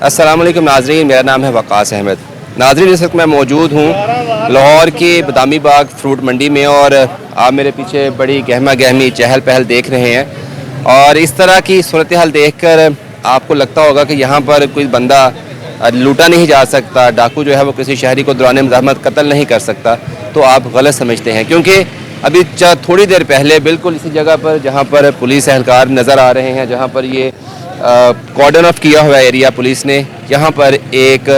अस्सलाम वालेकुम नाजरीन, मेरा नाम है वकास अहमद। नाजरीन, इस वक्त मैं मौजूद हूँ लाहौर की बदामी बाग फ्रूट मंडी में और आप मेरे पीछे बड़ी गहमा गहमी चहल पहल देख रहे हैं। और इस तरह की सूरत हाल देख कर आपको लगता होगा कि यहाँ पर कोई बंदा लूटा नहीं जा सकता, डाकू जो है वो किसी शहरी को दौरान मज़ाहमत कत्ल नहीं कर सकता, तो आप गलत समझते हैं। क्योंकि अभी थोड़ी देर पहले बिल्कुल इसी जगह पर जहाँ पर पुलिस एहलकार नज़र आ रहे हैं, जहाँ पर ये कॉर्डन ऑफ किया हुआ एरिया पुलिस ने, यहाँ पर एक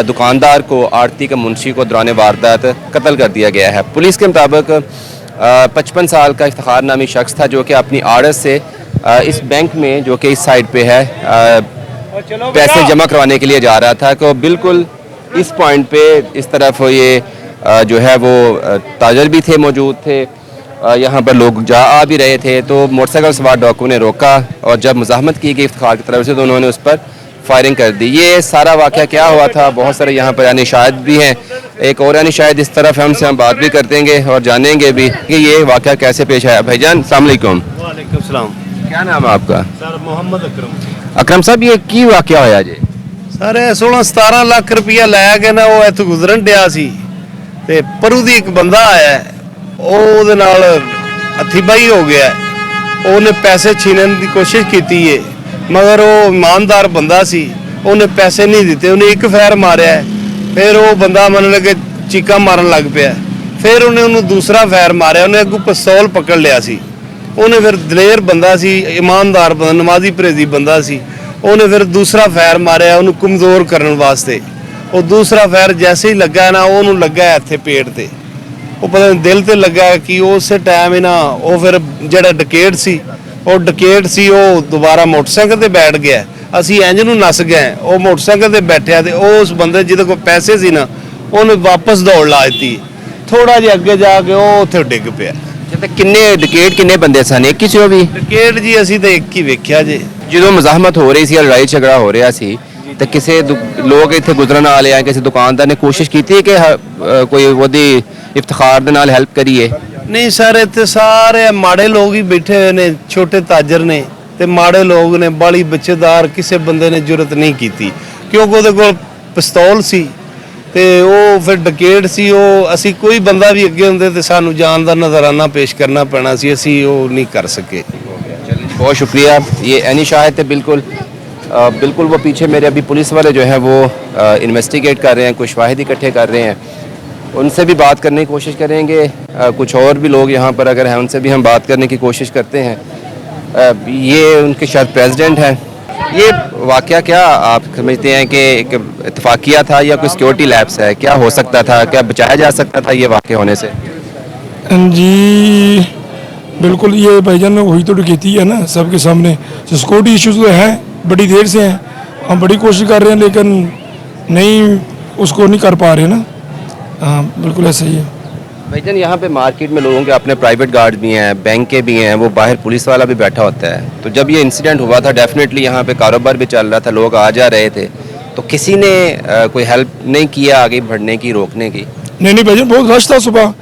दुकानदार को, आड़ती के मुंशी को दौरान वारदात कत्ल कर दिया गया है। पुलिस के मुताबिक 55 साल का इफ्तिखार नामी शख्स था जो कि अपनी आड़त से इस बैंक में जो कि इस साइड पे है पैसे जमा करवाने के लिए जा रहा था। तो बिल्कुल इस पॉइंट पे इस तरफ ये जो है वो ताजर भी थे, मौजूद थे, यहाँ पर लोग जा आ भी रहे थे। तो मोटरसाइकिल सवार डाकू ने रोका और जब मुज़ाहमत की गई इफ्तिखार की तरफ से तो उन्होंने उस पर फायरिंग कर दी। ये सारा वाक़या क्या हुआ था, बहुत सारे यहाँ पर यानी शायद भी हैं, एक और यानी शायद इस तरफ हमसे हम बात भी कर देंगे और जानेंगे भी कि ये वाक़या कैसे पेश आया। भाईजान अस्सलाम वालेकुम। वालेकुम सलाम। क्या नाम है आपका? सर मोहम्मद अकरम। अकरम साहब, ये की वाक़या होया जी? सर 16-17 ਲੱਖ ਰੁਪਇਆ ਲੈ ਕੇ ਨਾ ਉਹ ਇੱਥੋਂ ਗੁਜ਼ਰਨ ਡਿਆ ਸੀ ਤੇ ਪਰੂ ਦੀ ਇੱਕ ਬੰਦਾ ਆਇਆ, ਉਹਦੇ ਨਾਲ ਹੱਥੀਬਾਈ ਹੋ ਗਿਆ। ਉਹਨੇ ਪੈਸੇ ਛੀਨਣ ਦੀ ਕੋਸ਼ਿਸ਼ ਕੀਤੀ ਏ, ਮਗਰ ਉਹ ਇਮਾਨਦਾਰ ਬੰਦਾ ਸੀ, ਉਹਨੇ ਪੈਸੇ ਨਹੀਂ ਦਿੱਤੇ। ਉਹਨੇ ਇੱਕ ਫੈਰ ਮਾਰਿਆ, ਫਿਰ ਉਹ ਬੰਦਾ ਮੰਨ ਲਗੇ ਚੀਕਾਂ ਮਾਰਨ ਲੱਗ ਪਿਆ। ਫਿਰ ਉਹਨੇ ਉਹਨੂੰ ਦੂਸਰਾ ਫੈਰ ਮਾਰਿਆ, ਉਹਨੇ ਅੱਗੋਂ ਪਿਸਤੌਲ ਪਕੜ ਲਿਆ ਸੀ। ਉਹਨੇ ਫਿਰ ਦਲੇਰ ਬੰਦਾ ਸੀ, ਇਮਾਨਦਾਰ ਬੰਦਾ, ਨਮਾਜ਼ੀ ਪਰਹੇਜ਼ੀ ਬੰਦਾ ਸੀ। ਉਹਨੇ ਫਿਰ ਦੂਸਰਾ ਫੈਰ ਮਾਰਿਆ ਉਹਨੂੰ ਕਮਜ਼ੋਰ ਕਰਨ ਵਾਸਤੇ। ਉਹ ਦੂਸਰਾ ਫੈਰ ਜੈਸੇ ਹੀ ਲੱਗਾ ਨਾ, ਉਹਨੂੰ ਲੱਗਾ ਇੱਥੇ ਪੇਟ ਤੇ, ਉਹ ਪਤਾ ਨਹੀਂ ਦਿਲ ਤੇ ਲੱਗਾ ਕਿ ਉਸੇ ਟਾਈਮ ਹੀ ਨਾ ਉਹ ਫਿਰ ਜਿਹੜਾ ਡਕੇਟ ਸੀ, ਉਹ ਦੁਬਾਰਾ ਮੋਟਰਸਾਈਕਲ ਤੇ ਬੈਠ ਗਿਆ। ਅਸੀਂ ਇੰਜ ਨੂੰ ਨਸ ਗਏ, ਉਹ ਮੋਟਰਸਾਈਕਲ ਤੇ ਬੈਠਿਆ ਤੇ ਉਸ ਬੰਦੇ ਜਿਹਦੇ ਕੋਲ ਪੈਸੇ ਸੀ ਨਾ, ਉਹਨੇ ਵਾਪਸ ਦੌੜ ਲਾ ਦਿੱਤੀ। ਥੋੜਾ ਜਿਹਾ ਅੱਗੇ ਜਾ ਕੇ ਉਹ ਉੱਥੇ ਡਿੱਗ ਪਿਆ। ਕਿੰਨੇ ਡਕੇਟ ਕਿੰਨੇ ਬੰਦੇ ਸਨ? ਇੱਕ ਹੀ ਸੀ ਉਹ ਵੀ? ਡਕੇਟ ਜੀ ਅਸੀਂ ਤਾਂ ਇੱਕ ਹੀ ਵੇਖਿਆ ਜੀ। ਜਦੋਂ ਮਜ਼ਾਹਮਤ ਹੋ ਰਹੀ ਸੀ, ਲੜਾਈ ਝਗੜਾ ਹੋ ਰਿਹਾ ਸੀ, ਤੇ ਕਿਸੇ ਲੋਕ ਇੱਥੇ ਗੁਜ਼ਰਨ ਵਾਲੇ ਆ, ਕਿਸੇ ਦੁਕਾਨਦਾਰ ਨੇ ਕੋਸ਼ਿਸ਼ ਕੀਤੀ ਕਿ ਕੋਈ ਉਹਦੀ ਇਫਤਿਖਾਰ ਦੇ ਨਾਲ ਹੈਲਪ ਕਰੀਏ? ਨਹੀਂ ਸਰ, ਇੱਥੇ ਸਾਰੇ ਮਾੜੇ ਲੋਕ ਹੀ ਬੈਠੇ ਹੋਏ ਨੇ, ਛੋਟੇ ਤਾਜਰ ਨੇ ਤੇ ਮਾੜੇ ਲੋਕ ਨੇ। ਬਾਲੀ ਬੱਚੇਦਾਰ ਕਿਸੇ ਬੰਦੇ ਨੇ ਜੁਰਤ ਨਹੀਂ ਕੀਤੀ ਕਿਉਂਕਿ ਉਹਦੇ ਕੋਲ ਪਿਸਤੌਲ ਸੀ ਤੇ ਉਹ ਫਿਰ ਡਕੇਟ ਸੀ। ਉਹ ਅਸੀਂ ਕੋਈ ਬੰਦਾ ਵੀ ਅੱਗੇ ਹੁੰਦੇ ਤੇ ਸਾਨੂੰ ਜਾਨ ਦਾ ਨਜ਼ਰਾਨਾ ਪੇਸ਼ ਕਰਨਾ ਪੈਣਾ ਸੀ, ਅਸੀਂ ਉਹ ਨਹੀਂ ਕਰ ਸਕੇ। बहुत शुक्रिया। ये एनी शाहिद थे, बिल्कुल वो पीछे मेरे अभी पुलिस वाले जो हैं वो इन्वेस्टिगेट कर रहे हैं, कुछ वाहिद इकट्ठे कर रहे हैं, उनसे भी बात करने की कोशिश करेंगे। कुछ और भी लोग यहाँ पर अगर हैं उनसे भी हम बात करने की कोशिश करते हैं। ये उनके शायद प्रेसिडेंट हैं। ये वाक़या क्या आप समझते हैं कि एक इत्तफाकिया था या कोई सिक्योरिटी लैप्स है? क्या हो सकता था, क्या बचाया जा सकता था ये वाक़या होने से? जी बिल्कुल, ये भाईजान वही तो डकैती है ना सबके सामने। सिक्योरिटी इश्यूज तो हैं, बड़ी देर से हैं, हम बड़ी कोशिश कर रहे हैं लेकिन नहीं, उसको नहीं कर पा रहे ना। हाँ बिल्कुल ऐसा ही है भाईजान। यहाँ पे मार्केट में लोगों के अपने प्राइवेट गार्ड भी हैं, बैंक के भी हैं, वो बाहर पुलिस वाला भी बैठा होता है। तो जब ये इंसिडेंट हुआ था, डेफिनेटली यहाँ पे कारोबार भी चल रहा था, लोग आ जा रहे थे, तो किसी ने कोई हेल्प नहीं किया आगे बढ़ने की, रोकने की? नहीं भाईजान, बहुत रश था सुबह।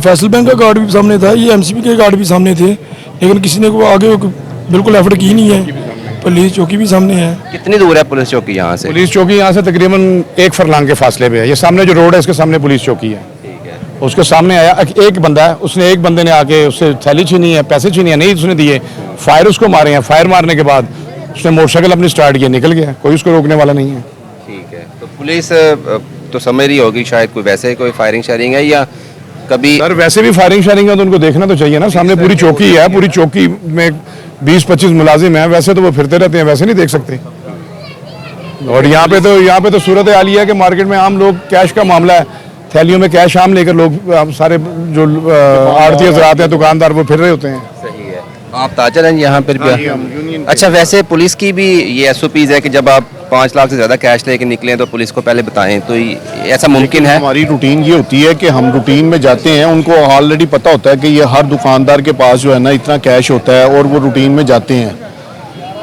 फैसल बैंक का गार्ड भी सामने था, ये एमसीबी के गार्ड भी सामने थे, लेकिन किसी ने आगे बिल्कुल एफर्ट की नहीं है। पुलिस चौकी भी सामने है। कितनी दूर है पुलिस चौकी यहाँ से? पुलिस चौकी यहाँ से तकरीबन 1 फरलांग के फासले पे है। ये सामने जो रोड है इसके सामने पुलिस चौकी है। उसके सामने आया एक बंदा है, उसने एक बंदे ने आके उससे थैली छीनी है, पैसे छीनी है, नहीं उसने दिए, फायर उसको मारे हैं। फायर मारने के बाद उसने मोटरसाइकिल अपनी स्टार्ट किया, निकल गया, कोई उसको रोकने वाला नहीं है। ठीक है, तो पुलिस तो समझ रही होगी शायद कोई वैसे कोई फायरिंग शायरिंग है या कभी? सर वैसे भी फायरिंग शायरिंग है तो उनको देखना तो चाहिए ना, सामने पूरी चौकी है, पूरी चौकी में 20-25 मुलाजिम हैं, वैसे तो वो फिरते रहते हैं, वैसे नहीं देख सकते। और यहाँ पे तो सूरत हाल ये है कि मार्केट में आम लोग, कैश का मामला है, थैलियों में कैश आम लेकर लोग सारे जो आड़ती हजरात हैं, दुकानदार, वो फिर रहे होते हैं। सही है। आप ताजर हैं यहाँ पर भी? अच्छा, वैसे पुलिस की भी ये SOPs है कि जब आप 5 लाख से ज़्यादा कैश लेके निकलें तो पुलिस को पहले बताएं, तो ऐसा मुमकिन है? हमारी रूटीन ये होती है कि हम रूटीन में जाते हैं, उनको ऑलरेडी पता होता है कि ये हर दुकानदार के पास जो है ना इतना कैश होता है और वो रूटीन में जाते हैं।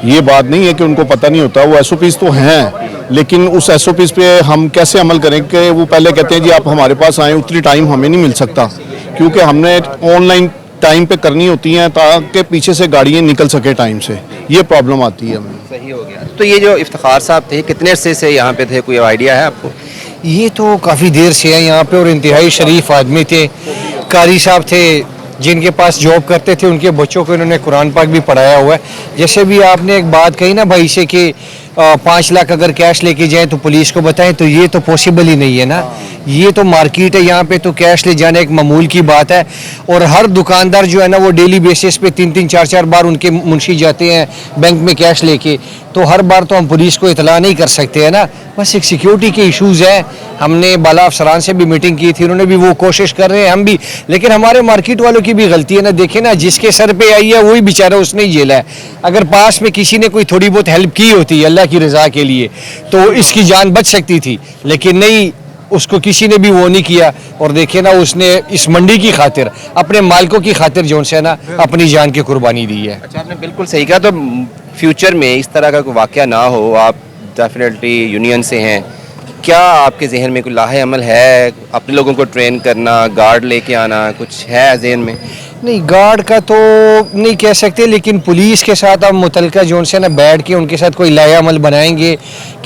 ये बात नहीं है कि उनको पता नहीं होता, वो SOPs तो हैं, लेकिन उस SOPs पे हम कैसे अमल करें कि वो पहले कहते हैं जी आप हमारे पास आएँ, उतनी टाइम हमें नहीं मिल सकता क्योंकि हमने ऑनलाइन टाइम पे करनी होती हैं ताकि पीछे से गाड़ियाँ निकल सके टाइम से, ये प्रॉब्लम आती है हमें। सही हो गया। तो ये जो इफ्तिखार साहब थे कितने अरसे से यहाँ पे थे, कोई आइडिया है आपको? ये तो काफ़ी देर से है यहाँ पे और इंतहाई शरीफ आदमी थे। कारी साहब थे जिनके पास जॉब करते थे, उनके बच्चों को इन्होंने कुरान पाक भी पढ़ाया हुआ है। जैसे भी आपने एक बात कही ना भाई से कि 5 लाख अगर कैश लेके जाएं तो पुलिस को बताएं, तो ये तो पॉसिबल ही नहीं है ना। ये तो मार्केट है, यहाँ पे तो कैश ले जाना एक मामूल की बात है। और हर दुकानदार जो है ना वो डेली बेसिस पे 3-3 4-4 बार उनके मुंशी जाते हैं बैंक में कैश लेके, तो हर बार तो हम पुलिस को इतला नहीं कर सकते हैं ना। बस एक सिक्योरिटी के इश्यूज़ हैं। हमने बाला अफसरान से भी मीटिंग की थी, उन्होंने भी वो कोशिश कर रहे हैं, हम भी। लेकिन हमारे मार्केट वालों की भी गलती है ना। देखें ना, जिसके सर पे आई है वही बेचारा उसने ही झेला है। अगर पास में किसी ने कोई थोड़ी बहुत हेल्प की होती अल्लाह की रज़ा के लिए तो इसकी जान बच सकती थी, लेकिन नहीं, उसको किसी ने भी वो नहीं किया। और देखे ना, उसने इस मंडी की खातिर, अपने मालिकों की खातिर जो है ना अपनी जान की कुर्बानी दी है। अच्छा, आपने बिल्कुल सही कहा। तो फ्यूचर में इस तरह का कोई वाक़या ना हो, आप डेफिनेटली यूनियन से हैं, क्या आपके जहन में कोई लाहे अमल है? अपने लोगों को ट्रेन करना, गार्ड लेके आना, कुछ है जहन में? नहीं, गार्ड का तो नहीं कह सकते, लेकिन पुलिस के साथ अब मुतलका जोन से ना बैठ के उनके साथ कोई लाया अमल बनाएंगे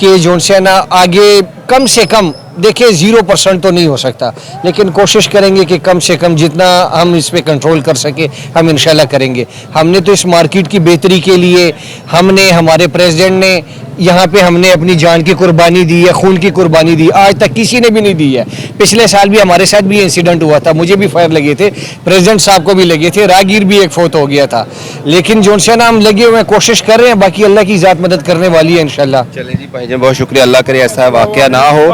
कि जोन से ना आगे कम से कम, देखिए 0% तो नहीं हो सकता, लेकिन कोशिश करेंगे कि कम से कम जितना हम इस पे कंट्रोल कर सके हम इंशाल्लाह करेंगे। हमने तो इस मार्केट की बेहतरी के लिए, हमने, हमारे प्रेसिडेंट ने यहाँ पे हमने अपनी जान की कुर्बानी दी है, खून की कुर्बानी दी, आज तक किसी ने भी नहीं दी है। पिछले साल भी हमारे साथ भी इंसिडेंट हुआ था, मुझे भी फायर लगे थे, प्रेसिडेंट साहब को भी लगे थे, राहगीर भी एक फौत हो गया था। लेकिन जो से ना हम लगे हुए हैं, कोशिश कर रहे हैं, बाकी अल्लाह की ज़ात मदद करने वाली है इंशाल्लाह। चलें जी भाईजान, बहुत शुक्रिया। अल्लाह करे ऐसा वाक़या ना हो।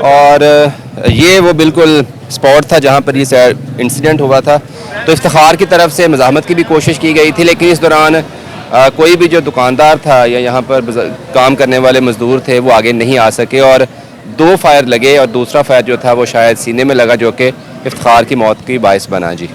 और ये वो बिल्कुल स्पॉट था जहाँ पर ये इंसिडेंट हुआ था। तो इफ्तिखार की तरफ से मज़ाहमत की भी कोशिश की गई थी, लेकिन इस दौरान कोई भी जो दुकानदार था या यहाँ पर काम करने वाले मज़दूर थे वो आगे नहीं आ सके और 2 फायर लगे और दूसरा फायर जो था वो शायद सीने में लगा, जो कि इफ्तिखार की मौत की बाइस बना। जी।